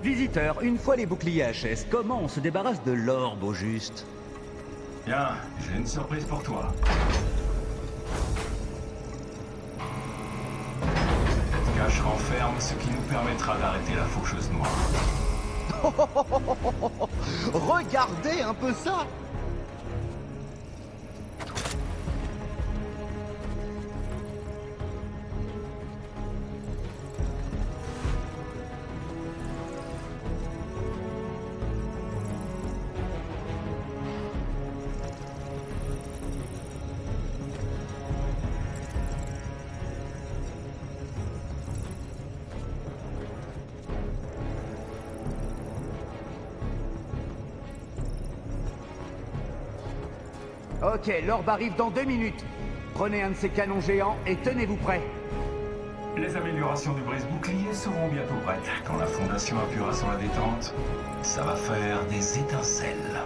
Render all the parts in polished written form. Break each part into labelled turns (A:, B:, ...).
A: Visiteur, une fois les boucliers HS, comment on se débarrasse de l'orbe au juste?
B: Bien, j'ai une surprise pour toi. Cette cache renferme ce qui nous permettra d'arrêter la faucheuse noire.
A: Regardez un peu ça! Ok, l'orbe arrive dans 2 minutes. Prenez un de ces canons géants et tenez-vous prêts.
B: Les améliorations du brise-bouclier seront bientôt prêtes. Quand la fondation appuiera sur la détente, ça va faire des étincelles.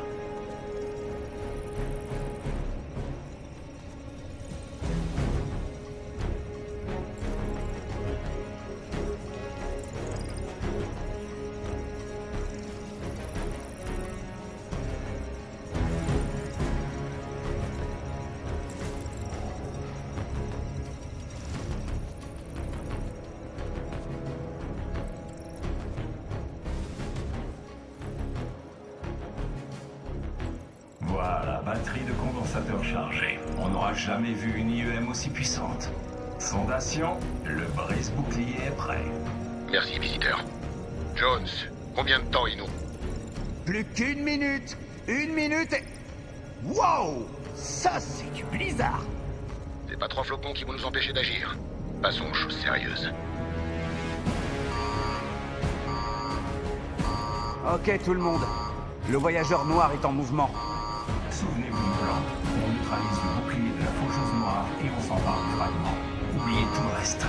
B: Voilà, batterie de condensateur chargée. On n'aura jamais vu une IEM aussi puissante. Fondation, le brise-bouclier est prêt.
C: Merci, visiteur. Jones, combien de temps il nous...
A: Plus qu'1 minute. 1 minute et... Wow! Ça, c'est du blizzard!
C: C'est pas 3 flocons qui vont nous empêcher d'agir. Passons aux choses sérieuses.
A: Ok, tout le monde. Le voyageur noir est en mouvement.
B: Souvenez-vous du plan. On neutralise le bouclier de la faucheuse noire et on s'empare du fragment. Oubliez tout le reste.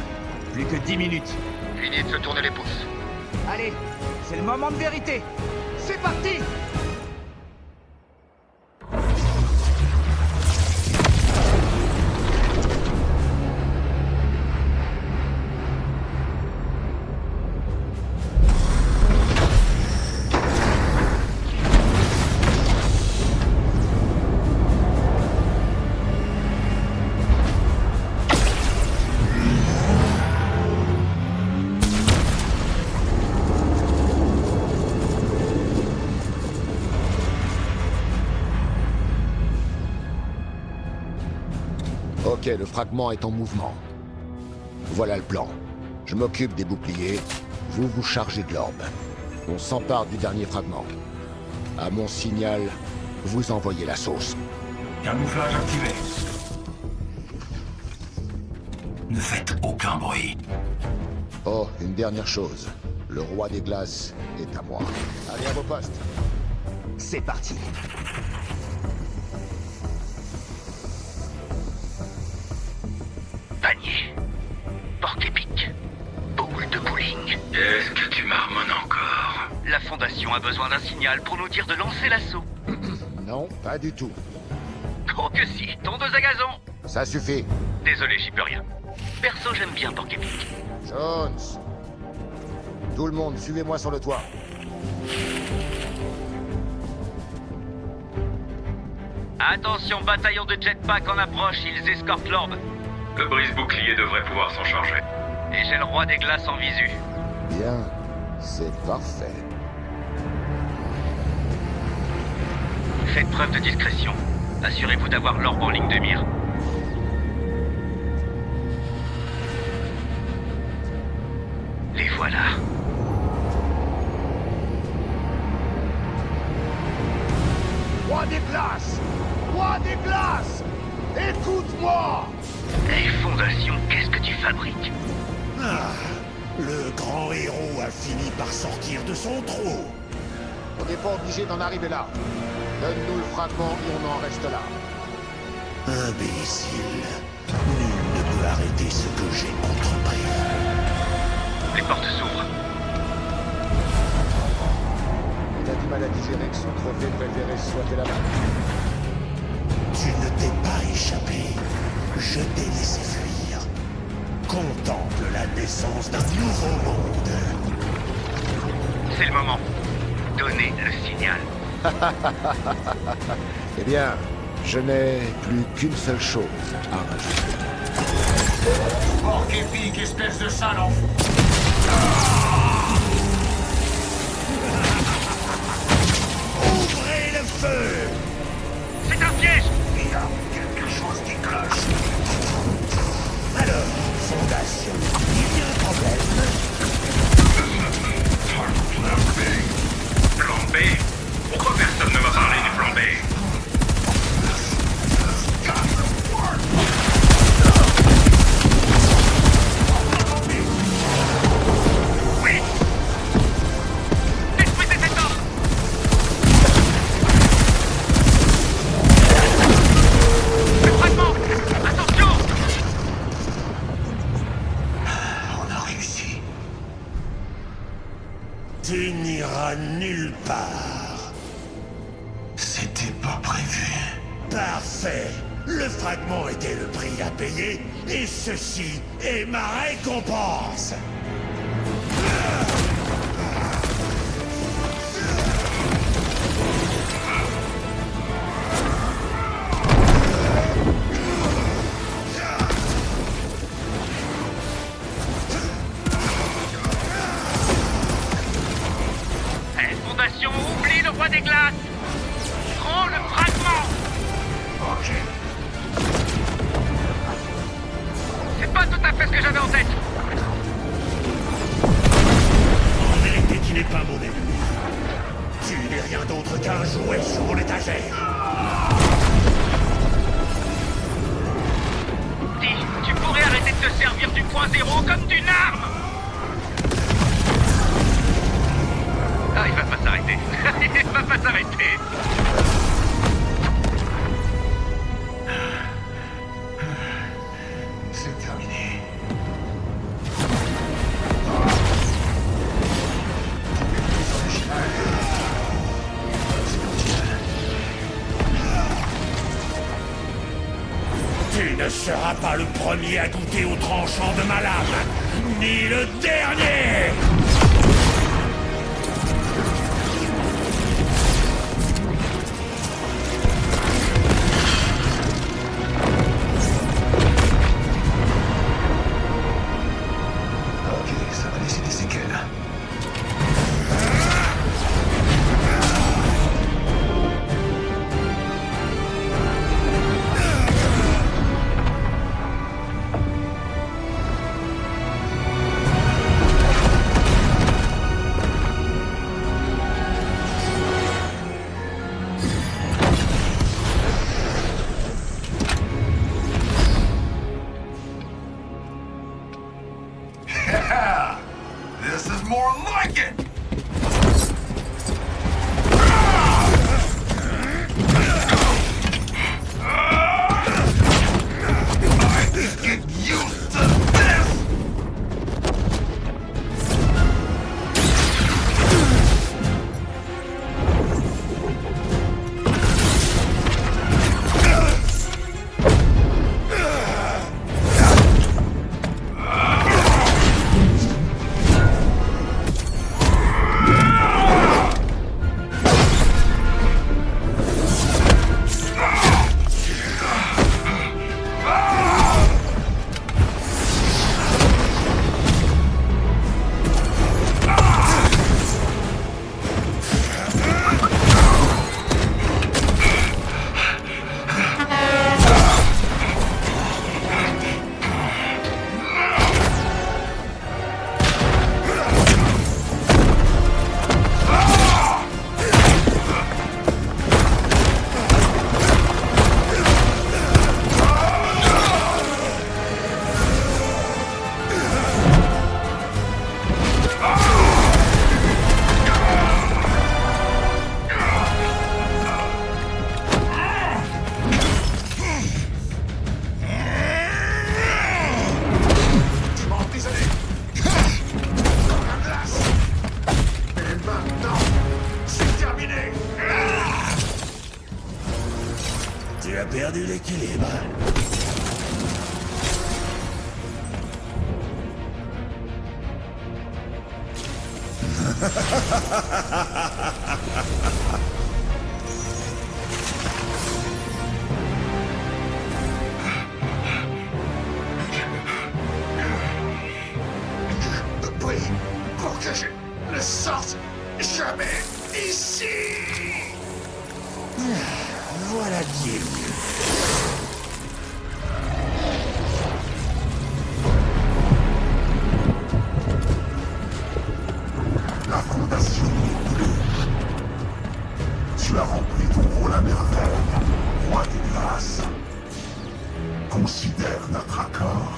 A: Plus que 10 minutes.
C: Fini de se tourner les pouces.
A: Allez, c'est le moment de vérité. C'est parti!
D: Ok, le fragment est en mouvement. Voilà le plan. Je m'occupe des boucliers, vous vous chargez de l'orbe. On s'empare du dernier fragment. À mon signal, vous envoyez la sauce.
B: Camouflage activé. Ne faites aucun bruit.
D: Oh, une dernière chose. Le roi des glaces est à moi. Allez à vos postes.
A: C'est parti.
C: Panier. Porc-épic. Boule de bowling.
B: Est-ce que tu marmonnes encore?
E: La Fondation a besoin d'un signal pour nous dire de lancer l'assaut.
D: Non, pas du tout.
E: Oh que si, tondeuse à gazon.
D: Ça suffit.
E: Désolé, j'y peux rien. Perso, j'aime bien Porc-Épic.
D: Jones. Tout le monde, suivez-moi sur le toit.
E: Attention, bataillon de jetpack en approche, ils escortent l'orbe.
B: Le brise-bouclier devrait pouvoir s'en charger.
E: Et j'ai le roi des glaces en visu.
D: Bien, c'est parfait.
E: Faites preuve de discrétion. Assurez-vous d'avoir l'orbe en ligne de mire. Les voilà.
D: Roi des glaces! Roi des glaces! Écoute-moi!
E: Hey, Fondation, qu'est-ce que tu fabriques?
F: Ah, le grand héros a fini par sortir de son trou.
D: On n'est pas obligé d'en arriver là. Donne-nous le fragment et on en reste là.
F: Imbécile. Nul ne peut arrêter ce que j'ai entrepris.
E: Les portes s'ouvrent.
D: Il a du mal à digérer que son trophée préféré soit là-bas.
F: Tu ne t'es pas échappé. Je t'ai laissé fuir. Contemple la naissance d'un nouveau monde.
E: C'est le moment. Donnez le signal.
D: Eh bien, je n'ai plus qu'une seule chose à rajouter.
B: Porc épique, espèce de sale enfant.
F: Ouvrez le feu!
E: C'est un piège!
B: Il y a quelque chose qui cloche.
F: Alors, fondation, il y a un problème?
E: Plan B? Pourquoi personne ne m'a parlé du plan B? Oui. Détruisez cet homme! Le fragment! Attention!
B: On a réussi.
F: Tu n'iras nulle part.
B: C'était pas prévu.
F: Parfait. Le fragment était le prix à payer, et ceci est ma récompense.
E: Fondation, oublie le roi des glaces! Prends le fragment!
B: Ok.
E: C'est pas tout à fait ce que j'avais en tête!
F: En vérité, tu n'es pas mon ennemi. Tu n'es rien d'autre qu'un jouet sur mon étagère.
E: Dis, tu pourrais arrêter de te servir du point zéro comme d'une arme! Ah, il va pas s'arrêter. Il va pas s'arrêter.
B: C'est terminé.
F: Tu ne seras pas le premier à goûter au tranchant de ma lame, ni le dernier!
B: Ok, ça va laisser des séquelles. This is more like it! I can get used to this!
F: Oui, pour que je ne sorte jamais ici. Voilà qui est mieux. La fondation est bleue. Tu as rempli ton rôle à merveille, roi des glaces. Considère notre accord.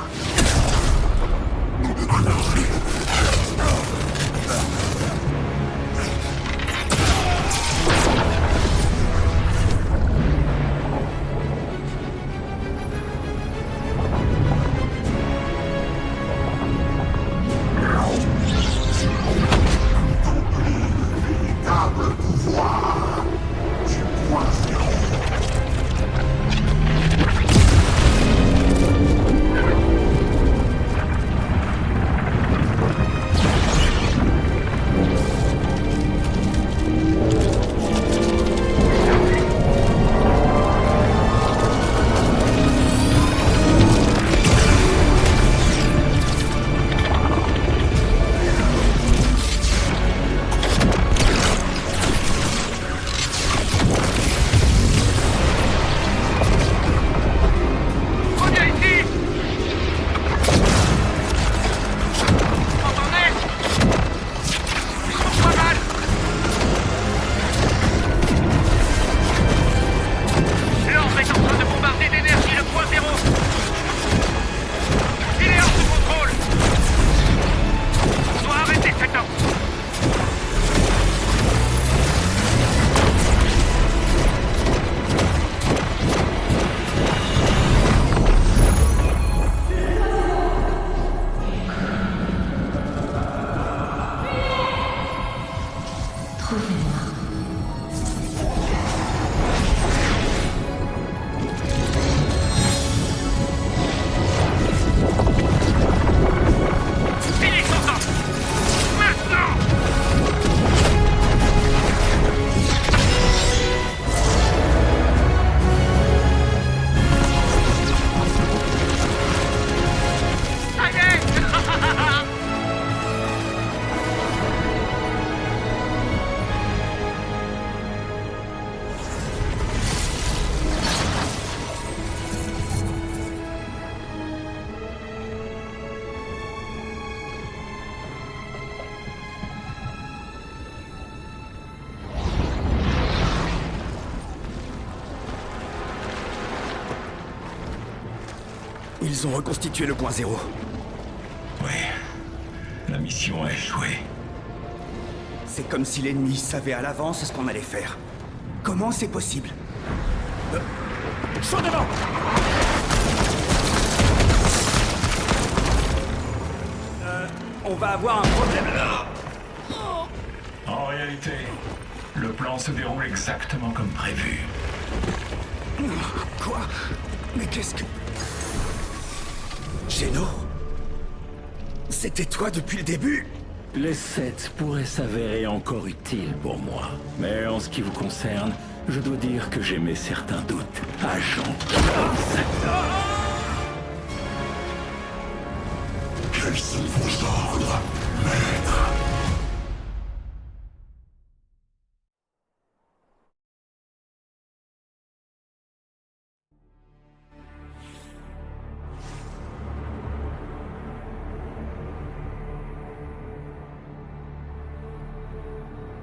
F: Véritable pouvoir du point zéro.
E: Reviens ici! Vous m'entendez? Ils sont pas mal! L'ordre est en train de bombarder d'énergie le point zéro! Il est hors de contrôle! On doit arrêter cet ordre! Finis son temps! Maintenant! Ça y est!
G: Ils ont reconstitué le point zéro.
B: Oui. La mission a échoué.
G: C'est comme si l'ennemi savait à l'avance ce qu'on allait faire. Comment c'est possible? Chaud devant! On va avoir un problème là.
B: En réalité, le plan se déroule exactement comme prévu.
G: Quoi? Mais qu'est-ce que... Géno? C'était toi depuis le début?
H: Les 7 pourraient s'avérer encore utiles pour moi. Mais en ce qui vous concerne, je dois dire que j'émets certains doutes. Agent Jones.
F: Quels sont vos ordres, maître?